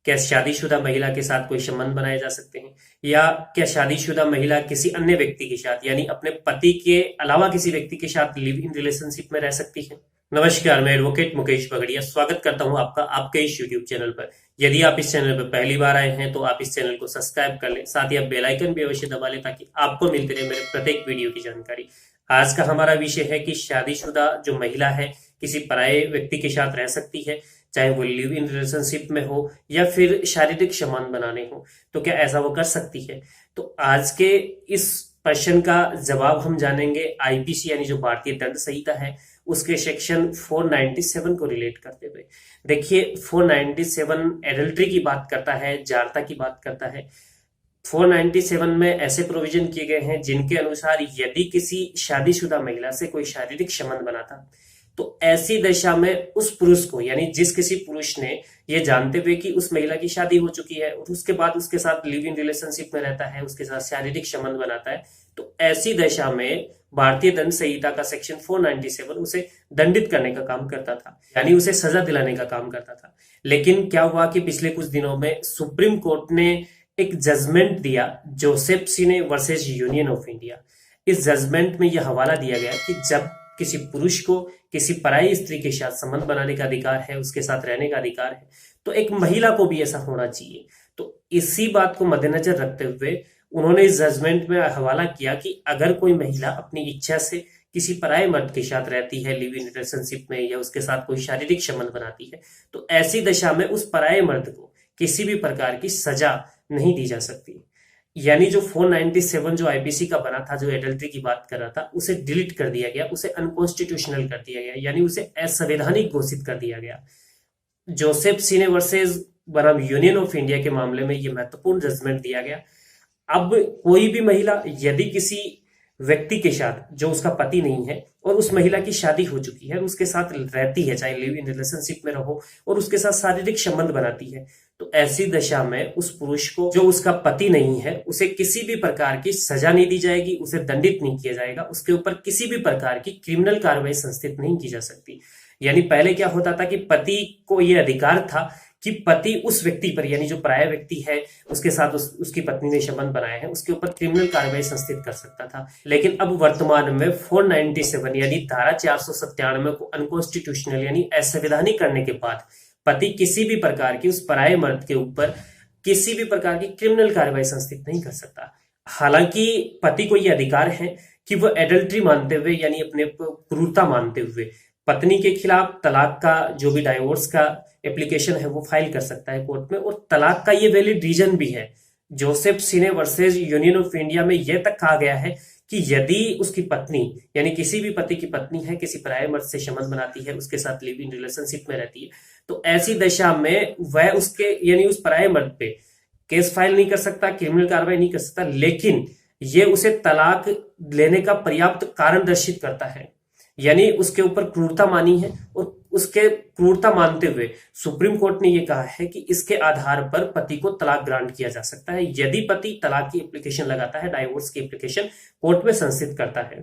क्या शादीशुदा महिला के साथ कोई संबंध बनाए जा सकते हैं, या क्या शादीशुदा महिला किसी अन्य व्यक्ति के साथ यानी अपने पति के अलावा किसी व्यक्ति के साथ लिव इन रिलेशनशिप में रह सकती है। नमस्कार, मैं एडवोकेट मुकेश पगड़िया स्वागत करता हूं आपका आपके इस यूट्यूब चैनल पर। यदि आप इस चैनल पर पहली बार आए हैं तो आप इस चैनल को सब्सक्राइब कर लें, साथ ही आप बेल आइकन भी अवश्य दबा लें ताकि आपको मिलती रहे मेरे प्रत्येक वीडियो की जानकारी। आज का हमारा विषय है कि शादीशुदा जो महिला है किसी पराये व्यक्ति के साथ रह सकती है, चाहे वो लिव इन रिलेशनशिप में हो या फिर शारीरिक संबंध बनाने हो, तो क्या ऐसा वो कर सकती है। तो आज के इस प्रश्न का जवाब हम जानेंगे आईपीसी यानी जो भारतीय दंड संहिता है उसके सेक्शन 497 को रिलेट करते हुए। देखिए 497 एडल्ट्री की बात करता है, जारता की बात करता है। 497 में ऐसे प्रोविजन किए गए हैं जिनके अनुसार यदि किसी शादीशुदा महिला से कोई शारीरिक संबंध बना था तो ऐसी दशा में उस पुरुष को यानी जिस किसी पुरुष ने ये जानते हुए कि उस महिला की शादी हो चुकी है और उसके बाद उसके साथ लिव इन रिलेशनशिप में रहता है, उसके साथ शारीरिक संबंध बनाता है, तो ऐसी दशा में भारतीय दंड संहिता का सेक्शन 497 उसे दंडित करने का काम करता था, यानी उसे सजा दिलाने का काम करता था। लेकिन क्या हुआ कि पिछले कुछ दिनों में सुप्रीम कोर्ट ने एक जजमेंट दिया, Joseph cine versus union of India. इस जजमेंट में यह हवाला दिया गया कि जब किसी पुरुष को किसी पराई स्त्री के साथ संबंध बनाने का अधिकार है, उसके साथ रहने का अधिकार है, तो एक महिला को भी ऐसा होना चाहिए। तो इसी बात को मद्देनजर रखते हुए उन्होंने इस जजमेंट में हवाला किया कि अगर कोई महिला अपनी इच्छा से किसी पराये मर्द के साथ रहती है लिव इन रिलेशनशिप में या उसके साथ कोई शारीरिक संबंध बनाती है, तो ऐसी दशा में उस पराये मर्द को किसी भी प्रकार की सजा नहीं दी जा सकती। यानी जो 497 जो आईपीसी का बना था, जो एडल्ट्री की बात कर रहा था, उसे डिलीट कर दिया गया, उसे अनकॉन्स्टिट्यूशनल कर दिया गया, यानी उसे असंवैधानिक घोषित कर दिया गया। जोसेफ सिने वर्सेस बनाम यूनियन ऑफ इंडिया के मामले में यह महत्वपूर्ण जजमेंट दिया गया। अब कोई भी महिला यदि किसी व्यक्ति के साथ जो उसका पति नहीं है और उस महिला की शादी हो चुकी है, उसके साथ रहती है, चाहे लिव इन रिलेशनशिप में रहो, और उसके साथ शारीरिक संबंध बनाती है, तो ऐसी दशा में उस पुरुष को जो उसका पति नहीं है उसे किसी भी प्रकार की सजा नहीं दी जाएगी, उसे दंडित नहीं किया जाएगा, उसके ऊपर किसी भी प्रकार की क्रिमिनल कार्रवाई संस्थित नहीं की जा सकती। यानी पहले क्या होता था कि पति को यह अधिकार था कि पति उस व्यक्ति पर यानी जो पराया व्यक्ति है उसके साथ उसकी पत्नी ने संबंध बनाए हैं उसके ऊपर क्रिमिनल कार्रवाई संस्थित कर सकता था। लेकिन अब वर्तमान में 497 यानी धारा 497 को अनकॉन्स्टिट्यूशनल यानी असंवैधानिक करने के बाद पति किसी भी प्रकार की उस पराये मर्द के ऊपर किसी भी प्रकार की क्रिमिनल कार्रवाई संस्थित नहीं कर सकता। हालांकि पति को यह अधिकार है कि वह एडल्ट्री मानते हुए यानी अपने क्रूरता मानते हुए पत्नी के खिलाफ तलाक का जो भी डाइवोर्स का एप्लीकेशन है वो फाइल कर सकता है कोर्ट में, और तलाक का ये वैलिड रीजन भी है। Joseph cine versus union of India में यह तक कहा गया है कि यदि उसकी पत्नी यानी किसी भी पति की पत्नी है किसी पराये मर्द से संबंध बनाती है, उसके साथ लिव इन रिलेशनशिप में रहती है, तो ऐसी दशा में वह उसके यानी उस पराये मर्द पे केस फाइल नहीं कर सकता, क्रिमिनल कार्रवाई नहीं कर सकता, लेकिन ये उसे तलाक लेने का पर्याप्त कारण दर्शित करता है। यानी उसके ऊपर क्रूरता मानी है और उसके क्रूरता मानते हुए सुप्रीम कोर्ट ने यह कहा है कि इसके आधार पर पति को तलाक ग्रांट किया जा सकता है यदि पति तलाक की एप्लीकेशन लगाता है, डाइवोर्स की एप्लीकेशन कोर्ट में संस्थित करता है।